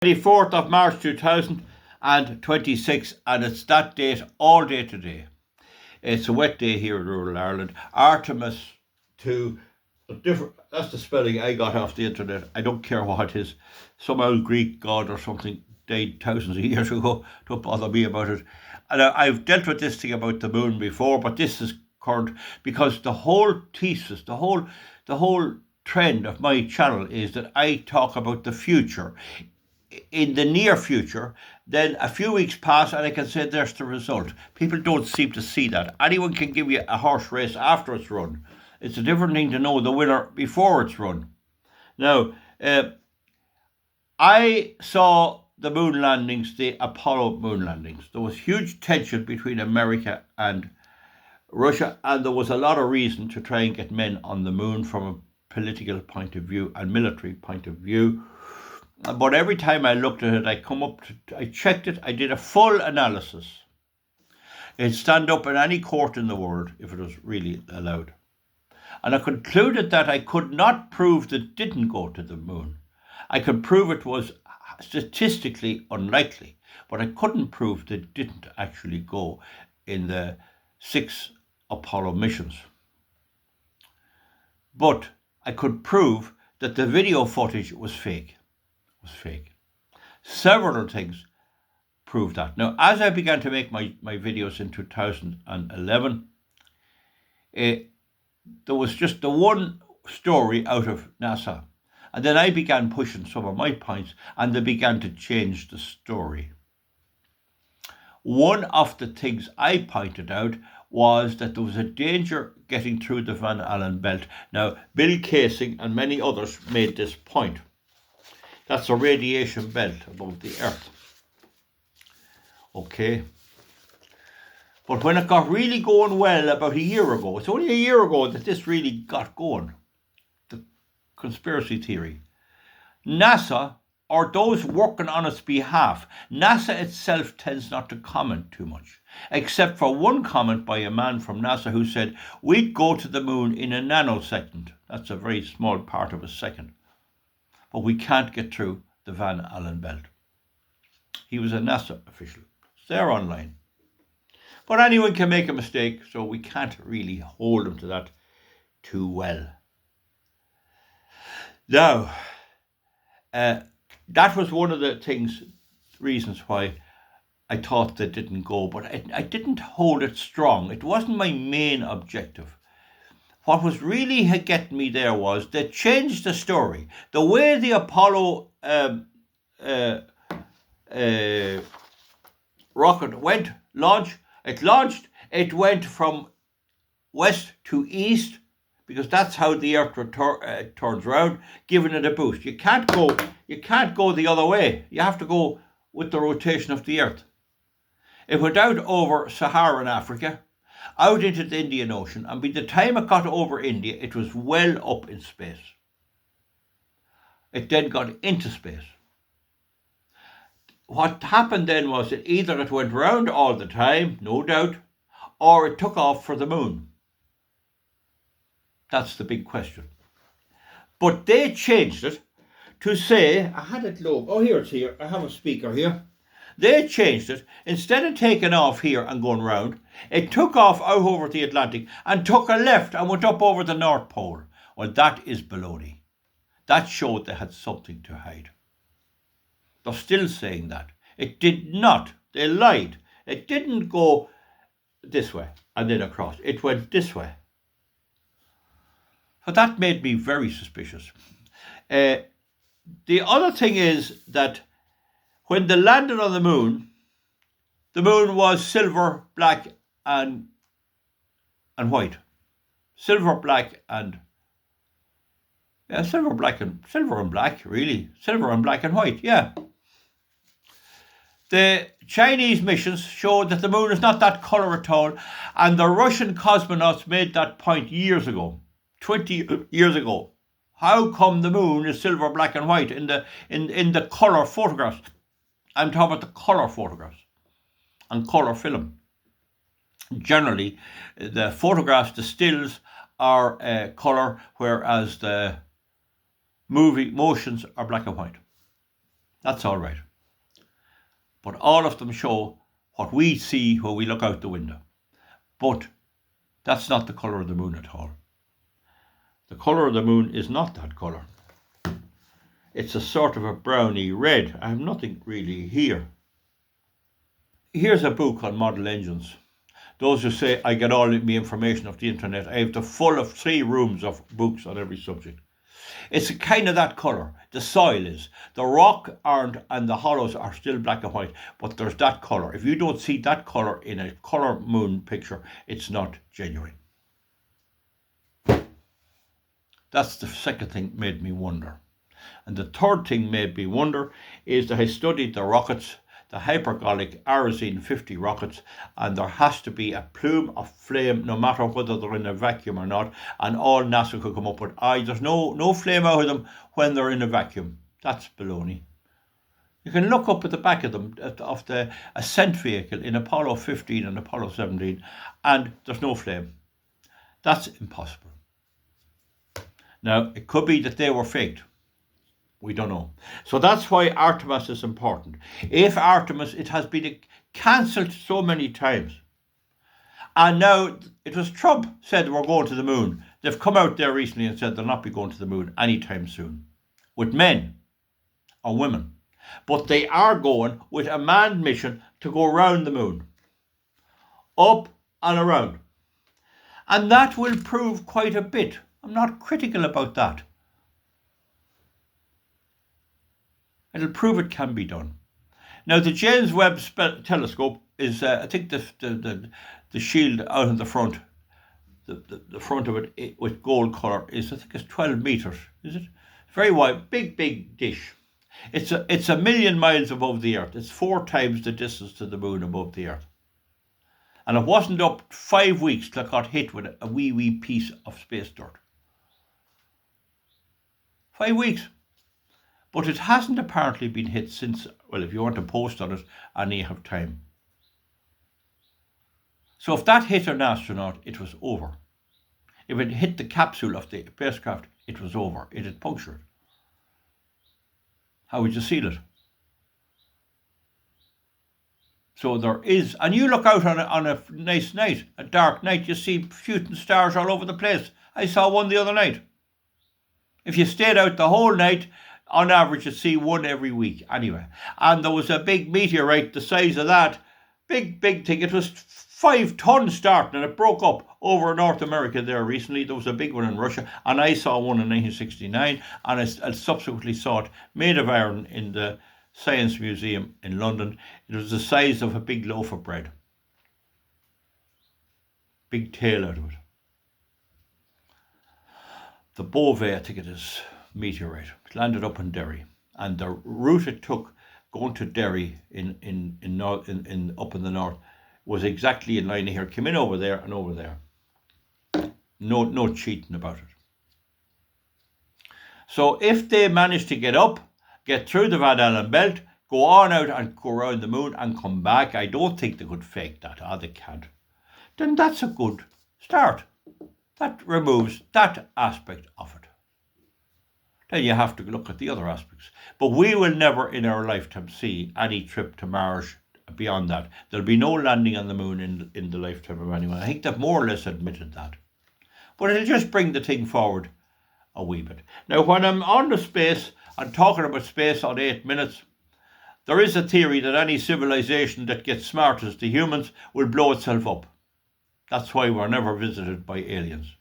24th of March 2026, and it's that date all day today. It's a wet day here in rural Ireland. Artemis to different. That's the spelling I got off the internet. I don't care what it is. Some old Greek god or something died thousands of years ago. Don't bother me about it. And I've dealt with this thing about the moon before, but this is current because the whole thesis, the whole trend of my channel is that I talk about the future. In the near future, then a few weeks pass and I can say there's the result. People don't seem to see that. Anyone can give you a horse race after it's run. It's a different thing to know the winner before it's run. Now, I saw the moon landings, the Apollo moon landings. There was huge tension between America and Russia, and there was a lot of reason to try and get men on the moon from a political point of view and military point of view. But every time I looked at it, I checked it, I did a full analysis. It'd stand up in any court in the world if it was really allowed. And I concluded that I could not prove that it didn't go to the moon. I could prove it was statistically unlikely, but I couldn't prove that it didn't actually go in the 6 Apollo missions. But I could prove that the video footage was fake. Several things proved that. Now, as I began to make my videos in 2011, there was just the one story out of NASA. And then I began pushing some of my points and they began to change the story. One of the things I pointed out was that there was a danger getting through the Van Allen belt. Now, Bill Kaysing and many others made this point. That's a radiation belt above the Earth. Okay. But when it got really going well about a year ago, it's only a year ago that this really got going, the conspiracy theory. NASA, or those working on its behalf, NASA itself tends not to comment too much, except for one comment by a man from NASA who said, we'd go to the moon in a nanosecond. That's a very small part of a second. But we can't get through the Van Allen belt. He was a NASA official. It's there online. But anyone can make a mistake, so we can't really hold him to that too well. Now, that was one of the reasons why I thought they didn't go, but I didn't hold it strong. It wasn't my main objective. What was really getting me there was they changed the story. The way the Apollo rocket launched, it went from west to east, because that's how the Earth turns around, giving it a boost. You can't go the other way. You have to go with the rotation of the Earth. It went out over Saharan Africa, out into the Indian Ocean, and by the time it got over India, it was well up in space. It then got into space. What happened then was that either it went round all the time, no doubt, or it took off for the moon. That's the big question. But they changed it to say, I had it low. Oh, here it's here. I have a speaker here. They changed it. Instead of taking off here and going round, it took off out over the Atlantic and took a left and went up over the North Pole. Well, that is baloney. That showed they had something to hide. They're still saying that. It did not. They lied. It didn't go this way and then across. It went this way. So that made me very suspicious. The other thing is that when they landed on the moon was silver, black, and white. Silver and black, really. Silver and black and white, yeah. The Chinese missions showed that the moon is not that colour at all, and the Russian cosmonauts made that point years ago, 20 years ago. How come the moon is silver, black, and white in the colour photographs? I'm talking about the colour photographs and colour film. Generally, the photographs, the stills, are colour, whereas the movie motions are black and white. That's all right. But all of them show what we see when we look out the window. But that's not the colour of the moon at all. The colour of the moon is not that colour. It's a sort of a browny red. I have nothing really here. Here's a book on model engines. Those who say I get all my information off the internet, I have the full of 3 rooms of books on every subject. It's kind of that colour. The soil is. The rock aren't, and the hollows are still black and white, but there's that colour. If you don't see that colour in a colour moon picture, it's not genuine. That's the second thing made me wonder. And the third thing made me wonder is that I studied the rockets, the hypergolic Arazine 50 rockets, and there has to be a plume of flame no matter whether they're in a vacuum or not, and all NASA could come up with, there's no flame out of them when they're in a vacuum. That's baloney. You can look up at the back of them, of the ascent vehicle in Apollo 15 and Apollo 17, and there's no flame. That's impossible. Now, it could be that they were faked. We don't know. So that's why Artemis is important. If Artemis, it has been cancelled so many times. And now it was Trump said we're going to the moon. They've come out there recently and said they'll not be going to the moon anytime soon. With men or women. But they are going with a manned mission to go around the moon. Up and around. And that will prove quite a bit. I'm not critical about that. It'll prove it can be done. Now, the James Webb telescope is, I think, the shield out in the front, the front of it with gold colour is, I think, it's 12 metres. Is it? Very wide, big dish. It's a million miles above the Earth. It's 4 times the distance to the moon above the Earth. And it wasn't up 5 weeks till it got hit with a wee piece of space dirt. 5 weeks. But it hasn't apparently been hit since, well, if you want to post on it and you have time. So if that hit an astronaut, it was over. If it hit the capsule of the spacecraft, it was over. It had punctured. How would you seal it? So there is, and you look out on a nice night, a dark night, you see shooting stars all over the place. I saw one the other night. If you stayed out the whole night, on average, you see one every week anyway. And there was a big meteorite the size of that. Big thing. It was 5 tons starting and it broke up over North America there recently. There was a big one in Russia. And I saw one in 1969. And I subsequently saw it made of iron in the Science Museum in London. It was the size of a big loaf of bread. Big tail out of it. The Beauvais, I think it is, meteorite. It landed up in Derry, and the route it took going to Derry in up in the north was exactly in line here. Came in over there and over there. No cheating about it. So if they manage to get up, get through the Van Allen belt, go on out and go around the moon and come back, I don't think they could fake that. They can't. Then that's a good start. That removes that aspect of it. Then you have to look at the other aspects. But we will never in our lifetime see any trip to Mars beyond that. There'll be no landing on the moon in the lifetime of anyone. I think they've more or less admitted that. But it'll just bring the thing forward a wee bit. Now, when I'm on the space and talking about space on 8 minutes, there is a theory that any civilization that gets smart as the humans will blow itself up. That's why we're never visited by aliens.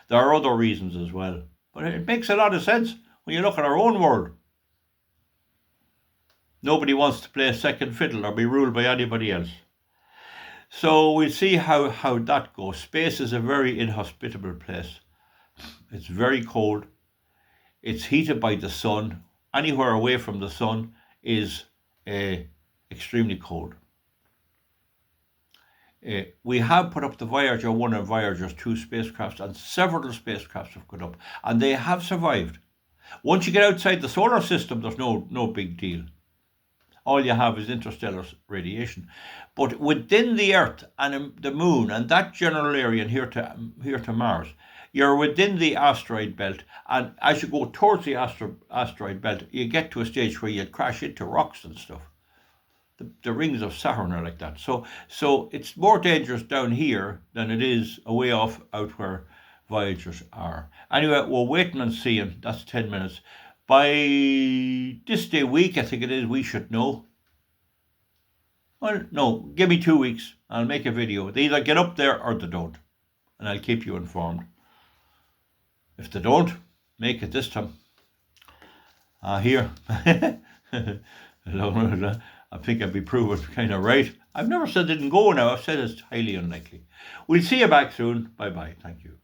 There are other reasons as well. But it makes a lot of sense when you look at our own world. Nobody wants to play second fiddle or be ruled by anybody else. So we'll see how that goes. Space is a very inhospitable place. It's very cold. It's heated by the sun. Anywhere away from the sun is extremely cold. We have put up the Voyager 1 and Voyager 2 spacecrafts, and several spacecrafts have gone up, and they have survived. Once you get outside the solar system, there's no big deal. All you have is interstellar radiation. But within the Earth and the Moon and that general area and here to Mars, you're within the asteroid belt, and as you go towards the asteroid belt, you get to a stage where you crash into rocks and stuff. The rings of Saturn are like that. So it's more dangerous down here than it is away off out where Voyagers are. Anyway, we're waiting and seeing. That's 10 minutes. By this day week, I think it is, we should know. Well, no, give me 2 weeks. I'll make a video. They either get up there or they don't. And I'll keep you informed. If they don't make it this time, here. I think I'd be proven kind of right. I've never said it didn't go now. I've said it's highly unlikely. We'll see you back soon. Bye-bye. Thank you.